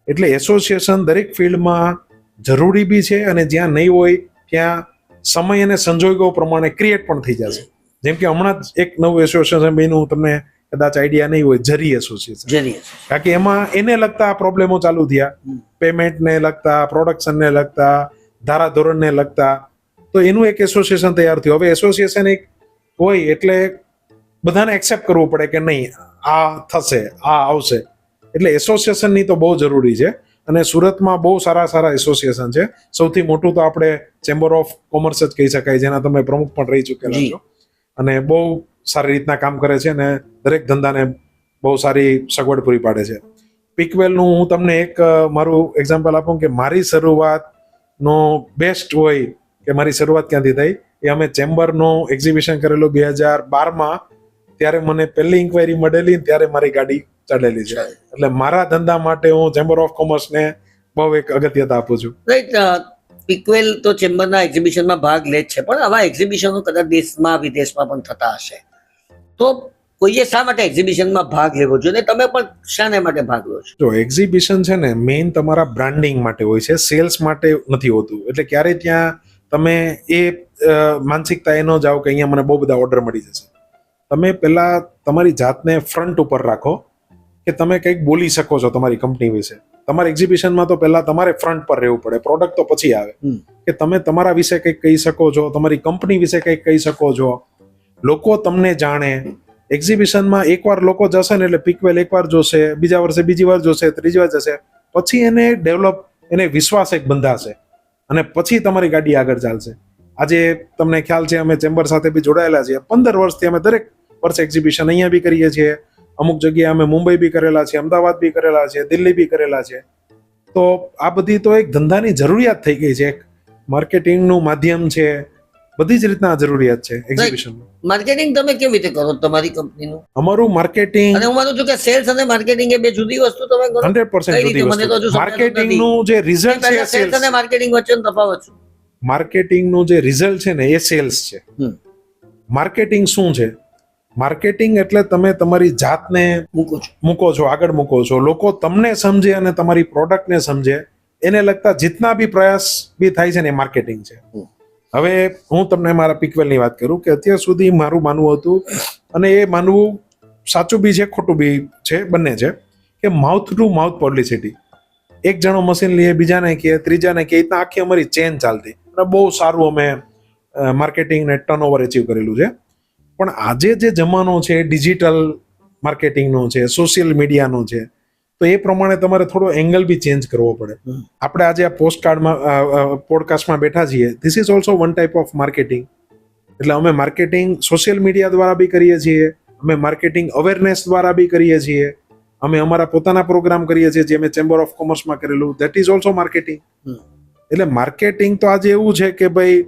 એટલે એસોસિએશન દરેક ફિલ્ડમાં જરૂરી બી છે અને જ્યાં નહીં હોય ત્યાં સમય અને સંજોગો પ્રમાણે ક્રિએટ પણ થઈ જશે. જેમ કે હમણાં જ એક નવું એસોસિએશન બન્યું, તમને કદાચ આઈડિયા નહીં હોય, જરી એસોસિએશન. કારણ કે એમાં એને લગતા પ્રોબ્લેમો ચાલુ થયા, પેમેન્ટને લગતા, પ્રોડક્શનને લગતા, ધારાધોરણને લગતા, તો એનું એક એસોસિએશન તૈયાર થયું. હવે એસોસિએશન એક હોય એટલે બધાને એક્સેપ્ટ કરવું પડે કે નહીં આ થશે, આ આવશે. એટલે એસોસિએશનની તો બહુ જરૂરી છે અને સુરતમાં બહુ સારા એસોસિએશન છે. સૌથી મોટું તો આપણે ચેમ્બર ઓફ કોમર્સ જ કહી શકાય, જેના તમે પ્રમુખ પણ રહી ચૂકેલા છો અને બહુ સારી રીતના કામ કરે છે અને દરેક ધંધાને બહુ સારી સગવડ પૂરી પાડે છે. પીકવેલનું હું તમને એક મારું એક્ઝામ્પલ આપું કે મારી શરૂઆતનો બેસ્ટ હોય કે મારી શરૂઆત ક્યાંથી થઈ, એ અમે ચેમ્બરનો એક્ઝિબિશન કરેલું 2012માં, ત્યારે મને પહેલી ઇન્ક્વાયરી મળેલી, ત્યારે મારી ગાડી ચાલેલી છે. એટલે મારા ધંધા માટે હું ચેમ્બર ઓફ કોમર્સને બહુ એક અગત્યતા આપું છું. પીકવેલ તો ચેમ્બરના એક્ઝિબિશનમાં ભાગ લે છે, પણ આવા એક્ઝિબિશનો કદાચ દેશમાં વિદેશમાં પણ થતા હશે, તો કોઈએ શા માટે એક્ઝિબિશનમાં ભાગ લેવો જોઈએ? તમે પણ શાને માટે ભાગ લો છો? જો એક્ઝિબિશન છે ને, મેઇન તમારા બ્રાન્ડિંગ માટે હોય છે, સેલ્સ માટે નથી હોતું. એટલે ક્યારે ત્યાં તમે એ માનસિકતા એ ન જાઓ કે અહીંયા મને બહુ બધા ઓર્ડર મળી જશે. તમે પહેલા તમારી જાતને ફ્રન્ટ ઉપર રાખો કે તમે કંઈક બોલી શકો છો તમારી કંપની વિશે. તમારા એક્ઝિબિશનમાં તો પહેલા તમારે ફ્રન્ટ પર રહેવું પડે, પ્રોડક્ટ તો પછી આવે. કે તમે તમારા વિશે કંઈક કહી શકો છો, તમારી કંપની વિશે કંઈક કહી શકો છો, લોકો તમને જાણે. એક્ઝિબિશનમાં એકવાર લોકો જશે ને એટલે પીકવેલ એકવાર જોશે, બીજા વર્ષે બીજી વાર જોશે, ત્રીજી વાર જશે, પછી એને એને વિશ્વાસ એક બંધાશે અને પછી તમારી ગાડી આગળ ચાલશે. આજે તમને ખ્યાલ છે અમે ચેમ્બર સાથે બી જોડાયેલા છીએ. 15 વર્ષથી અમે દરેક વર્ષે એક્ઝિબિશન અહીંયા બી કરીએ છીએ. અમુક જગ્યાએ અમે મુંબઈ બી કરેલા છે, અમદાવાદ બી કરેલા છે, દિલ્હી બી કરેલા છે. તો આ બધી તો એક ધંધાની જરૂરિયાત થઈ ગઈ છે, એક માર્કેટિંગનું માધ્યમ છે, બધી જ રીતના જરૂરિયાત છે એક્ઝિબિશનમાં. માર્કેટિંગ તમે કેવી રીતે કરો તમારી કંપનીનું? અમારું માર્કેટિંગ અને હું માનું છું કે સેલ્સ અને માર્કેટિંગ એ બે જુદી વસ્તુ તમે કરો. 100% કઈ રીતે? જુદી મને તો હજુ વસ્તુ. સમજાતું માર્કેટિંગનું જે રિઝલ્ટ છે સેલ્સ સેલ્સ. અને માર્કેટિંગ વચ્ચેનો તફાવત શું? માર્કેટિંગનું જે રિઝલ્ટ છે ને એ સેલ્સ છે. હમ. માર્કેટિંગ શું છે? માર્કેટિંગ એટલે તમે તમારી જાતને મૂકો છો, આગળ મૂકો છો, લોકો તમને સમજે અને તમારી પ્રોડક્ટને સમજે, એને લગતા જેટલા બી પ્રયાસ બી થાય છે ને એ માર્કેટિંગ છે. હવે હું તમને મારા પીકવેલની વાત કરું કે અત્યાર સુધી મારું માનવું હતું, અને એ માનવું સાચું બી છે ખોટું બી છે, બંને છે, કે માઉથ ટુ માઉથ પબ્લિસિટી. એક જણો મશીન લઈએ, બીજાને કહે, ત્રીજાને કહે, રીતના આખી અમારી ચેન ચાલતી અને બહુ સારું અમે માર્કેટિંગ ને ટર્નઓવર અચીવ કરેલું છે. પણ આજે જે જમાનો છે ડિજિટલ માર્કેટિંગનો છે, સોશિયલ મીડિયાનો છે, તો એ પ્રમાણે તમારે થોડો એંગલ બી ચેન્જ કરવો પડે. આપણે આજે આ પોડકાસ્ટમાં બેઠા છીએ, this is also one type of marketing. એટલે અમે માર્કેટિંગ સોશિયલ મીડિયા દ્વારા બી કરીએ છીએ, અમે માર્કેટિંગ અવેરનેસ દ્વારા બી કરીએ છીએ, અમે અમારા પોતાના પ્રોગ્રામ કરીએ છીએ જે અમે ચેમ્બર ઓફ કોમર્સમાં કરેલું, ધેટ ઇઝ ઓલ્સો માર્કેટિંગ. એટલે માર્કેટિંગ તો આજે એવું છે કે ભાઈ,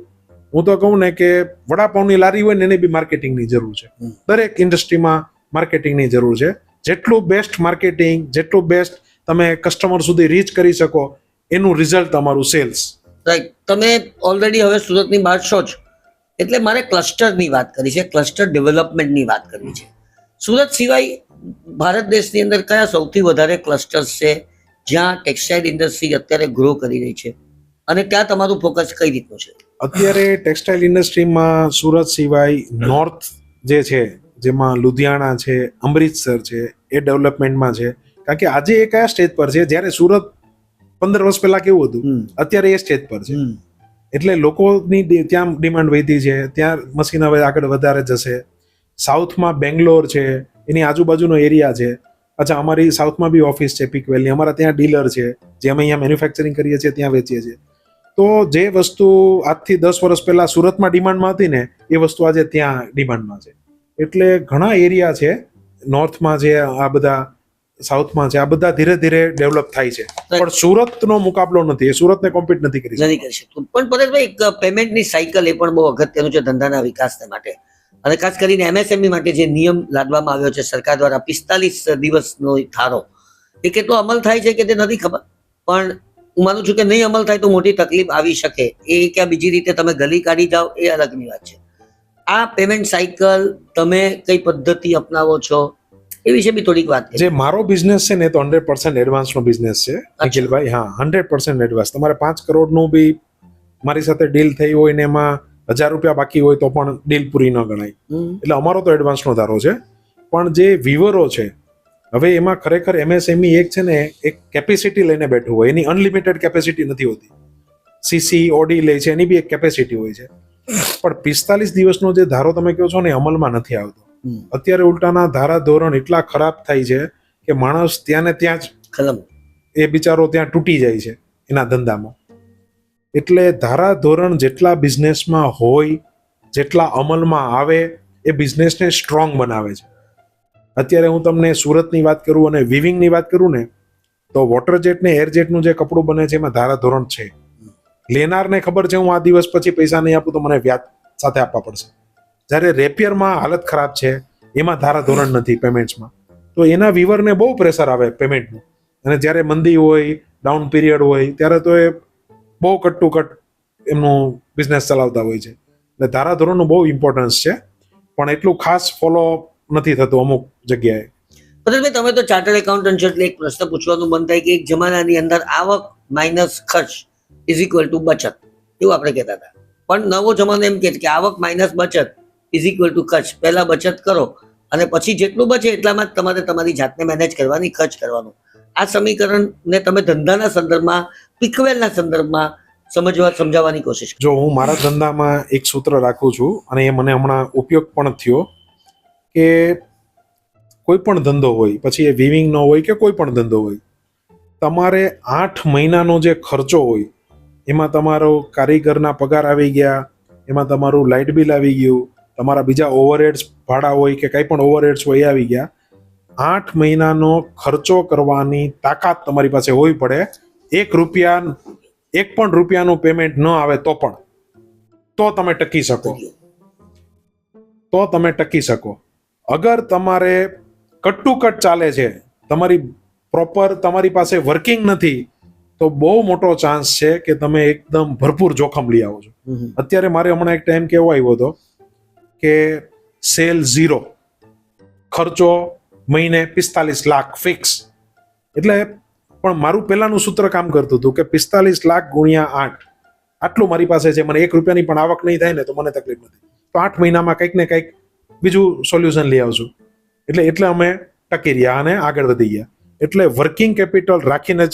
હું તો કહું ને કે વડાપાવની લારી હોય ને એને બી માર્કેટિંગની જરૂર છે. દરેક ઇન્ડસ્ટ્રીમાં માર્કેટિંગની જરૂર છે. જેટલું બેસ્ટ માર્કેટિંગ, જેટલું બેસ્ટ તમે કસ્ટમર સુધી રીચ કરી શકો, એનું રિઝલ્ટ તમારું સેલ્સ. રાઈટ. તમે ઓલરેડી હવે સુરતની બહાર છો જ, એટલે મારે ક્લસ્ટરની વાત કરી છે, ક્લસ્ટર ડેવલપમેન્ટની વાત કરવી છે. સુરત સિવાય ભારત દેશની અંદર કયા સૌથી વધારે ક્લસ્ટર્સ છે જ્યાં ટેક્સટાઇલ ઇન્ડસ્ટ્રી અત્યારે ગ્રો કરી રહી છે, અને ત્યાં તમારું ફોકસ કઈ રીતનું છે? અત્યારે ટેક્સટાઇલ ઇન્ડસ્ટ્રીમાં સુરત સિવાય નોર્થ જે છે, જેમાં લુધિયાણા છે, અમૃતસર છે, એ ડેવલપમેન્ટમાં છે. કારણ કે આજે એ કયા સ્ટેજ પર છે, જ્યારે સુરત 15 વર્ષ પહેલા કેવું હતું, અત્યારે એ સ્ટેજ પર છે. એટલે લોકોની ત્યાં ડિમાન્ડ વધી છે, ત્યાં મશીન હવે આગળ વધારે જશે. સાઉથમાં બેંગ્લોર છે, એની આજુબાજુનો એરિયા છે. અચ્છા, અમારી સાઉથમાં બી ઓફિસ છે પીકવેલની, અમારા ત્યાં ડીલર છે, જે અમે અહીંયા મેન્યુફેક્ચરિંગ કરીએ છીએ, ત્યાં વેચીએ છીએ. તો જે વસ્તુ આજથી 10 વર્ષ પહેલા સુરતમાં ડિમાન્ડમાં હતી ને, એ વસ્તુ આજે ત્યાં ડિમાન્ડમાં છે. એટલે ઘણા એરિયા છે, નોર્થમાં છે, આ બધા સાઉથમાં છે, આ બધા ધીરે ધીરે ડેવલપ થાય છે. પણ સુરતનો મુકાબલો નથી, એ સુરતને કોમ્પીટ નથી કરી શકતું. પણ પરેશભાઈ, એક પેમેન્ટની સાયકલ એ પણ બહુ અગત્યનું છે ધંધાના વિકાસને માટે, અને ખાસ કરીને એમએસએમઈ માટે જે નિયમ લાદવામાં આવ્યો છે સરકાર દ્વારા, 45 દિવસનો ધારો, એ કેટલો અમલ થાય છે કે તે નથી ખબર. પણ હું માનું છું કે નહીં અમલ થાય તો મોટી તકલીફ આવી શકે. એ ક્યાં બીજી રીતે તમે ગલી કાઢી જાઓ એ અલગની વાત છે. આ પેમેન્ટ સાયકલ તમે કઈ પદ્ધતિ અપનાવો છો એ વિશે બી થોડીક વાત. જે મારો બિઝનેસ છે ને, તો 100% એડવાન્સનો બિઝનેસ છે અખિલભાઈ. હા, 100% એડવાન્સ. તમારે 5 કરોડનું બી મારી સાથે ડીલ થઈ હોય ને એમાં 1000 રૂપિયા બાકી હોય તો પણ ડીલ પૂરી ન ગણાય. એટલે અમારો તો એડવાન્સનો ધારો છે. પણ જે વીવરો છે, હવે એમાં ખરેખર એમએસએમઈ એક છે ને, એક કેપેસિટી લઈને બેઠું હોય, એની અનલિમિટેડ કેપેસિટી નથી હોતી. સીસી ઓડી લે છે, એની બી એક કેપેસિટી હોય છે. પણ 45 દિવસનો જે ધારો તમે કહો છો ને, અમલમાં નથી આવતો. અત્યારે ઉલટાના ધારા ધોરણ એટલા ખરાબ થાય છે કે માણસ ત્યાં ને ત્યાં જ એ બિચારો ત્યાં તૂટી જાય છે એના ધંધામાં. એટલે ધારા ધોરણ જેટલા બિઝનેસમાં હોય, જેટલા અમલમાં આવે, એ બિઝનેસને સ્ટ્રોંગ બનાવે છે. અત્યારે હું તમને સુરતની વાત કરું અને વિવિંગની વાત કરું ને, તો વોટર જેટ ને એર જેટનું જે કપડું બને છે એમાં ધારા ધોરણ છે. લેનારને ખબર છે, હું આ દિવસ પછી પૈસા નહીં આપું તો મને વ્યાજ સાથે આપવા પડશે. જ્યારે રેપિયરમાં હાલત ખરાબ છે, એમાં ધારા ધોરણ નથી પેમેન્ટ્સમાં, તો એના વીવરને બહુ પ્રેશર આવે પેમેન્ટનું. અને જ્યારે મંદી હોય, ડાઉન પીરિયડ હોય, ત્યારે તો એ બહુ કટ ટુ કટ એમનું બિઝનેસ ચલાવતા હોય છે. એટલે ધારા ધોરણનું બહુ ઇમ્પોર્ટન્સ છે, પણ એટલું ખાસ ફોલો નથી થતું અમુક જગ્યાએ. પરેશભાઈ, તમે તો ચાર્ટર્ડ એકાઉન્ટન્ટ છો, એટલે એક પ્રશ્ન પૂછવાનું મન થાય કે એક જમાનાની અંદર આવક માઇનસ ખર્ચ ઇઝ ઇક્વલ ટુ બચત, એવું આપણે કહેતા હતા. પણ નવો જમાનો એમ કહે છે કે આવક માઇનસ બચત ઇઝ ઇક્વલ ટુ ખર્ચ. પહેલા બચત કરો અને પછી જેટલું બચે એટલામાં જ તમારે તમારી જાતને મેનેજ કરવાની, ખર્ચ કરવાનું. આ સમીકરણને તમે ધંધાના સંદર્ભમાં, પીકવેલના સંદર્ભમાં સમજાવવાની કોશિશ. જો હું મારા ધંધામાં એક સૂત્ર રાખું છું, અને એ મને હમણાં ઉપયોગ પણ થયો, કે કોઈ પણ ધંધો હોય, પછી એ વિવિંગનો હોય કે કોઈ પણ ધંધો હોય, તમારે 8 મહિનાનો જે ખર્ચો હોય એમાં તમારો કારીગરના પગાર આવી ગયા, એમાં તમારું લાઇટ બિલ આવી ગયું, તમારા બીજા ઓવરહેડ્સ ભાડા હોય કે કંઈ પણ ઓવરહેડ્સ હોય એ આવી ગયા. 8 મહિનાનો ખર્ચો કરવાની તાકાત તમારી પાસે હોવી પડે. 1 પણ રૂપિયાનું પેમેન્ટ ન આવે તો તમે ટકી શકો. અગર તમારે કટ ટુ કટ ચાલે છે, તમારી પાસે વર્કિંગ નથી, તો બહુ મોટો ચાન્સ છે કે તમે એકદમ ભરપૂર જોખમ લઈ આવો છો. અત્યારે મારે હમણાં એક ટાઈમ કેવો આવ્યો હતો કે સેલ 0, ખર્ચો મહિને 45 લાખ ફિક્સ. એટલે પણ મારું પહેલાનું સૂત્ર કામ કરતું હતું કે 45 લાખ ગુણ્યા 8, આટલું મારી પાસે છે, મને 1 રૂપિયાની પણ આવક નહીં થાય ને તો મને તકલીફ નથી, તો 8 મહિનામાં કંઈક ને કંઈક બીજું સોલ્યુશન લઈ આવશું. એટલે અમે ટકી રહ્યા અને આગળ વધી ગયા. એટલે વર્કિંગ કેપિટલ રાખીને જ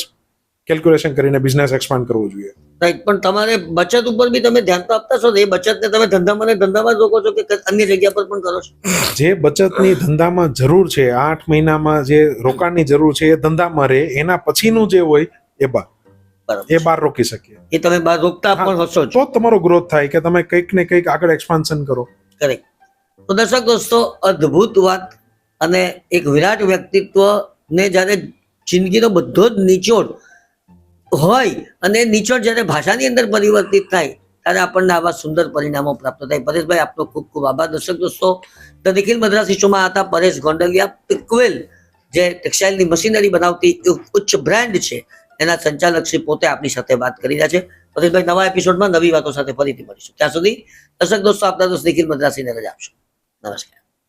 કેલ્ક્યુલેશન કરીને બિઝનેસ એક્સપાન્ડ કરવો જોઈએ. રાઈટ. પણ તમારે બચત ઉપર બી તમે ધ્યાન તો આપતા છો ને? એ બચતને તમે ધંધામાં જ રોકો છો કે અન્ય જગ્યા પર પણ કરો છો? જે બચતની ધંધામાં જરૂર છે, 8 મહિનામાં જે રોકાણની જરૂર છે એ ધંધામાં રહે, એના પછીનું જે હોય એ બહાર રોકી શકીએ. એ તમે બહાર રોકતા પણ હશો જ. તો તમારો ગ્રોથ થાય કે તમે કંઈક ને કંઈક આગળ એક્સપાન્શન કરો. કરેક્ટ. તો દર્શક દોસ્તો, અદ્ભુત વાત. અને એક વિરાટ વ્યક્તિત્વ ને જ્યારે જિંદગીનો બધો જ નિચોડ હોય અને નિચોડ જ્યારે ભાષાની અંદર પરિવર્તિત થાય ત્યારે આપણને આવા સુંદર પરિણામો પ્રાપ્ત થાય. પરેશભાઈ, આપનો ખૂબ ખૂબ આભાર. દર્શક દોસ્તો, ધ નિખિલ મદ્રાસી શોમાં હતા પરેશ ગોંડલિયા. પિકવેલ જે ટેક્સટાઇલની મશીનરી બનાવતી ઉચ્ચ બ્રાન્ડ છે એના સંચાલક શ્રી પોતે આપણી સાથે વાત કરી રહ્યા છે. પરેશભાઈ, નવા એપિસોડમાં નવી વાતો સાથે ફરીથી મળીશું. ત્યાં સુધી દર્શક દોસ્તો, આપના દોસ્ત નિખિલ મદ્રાસીને રજા આપશો. નમસ્કાર.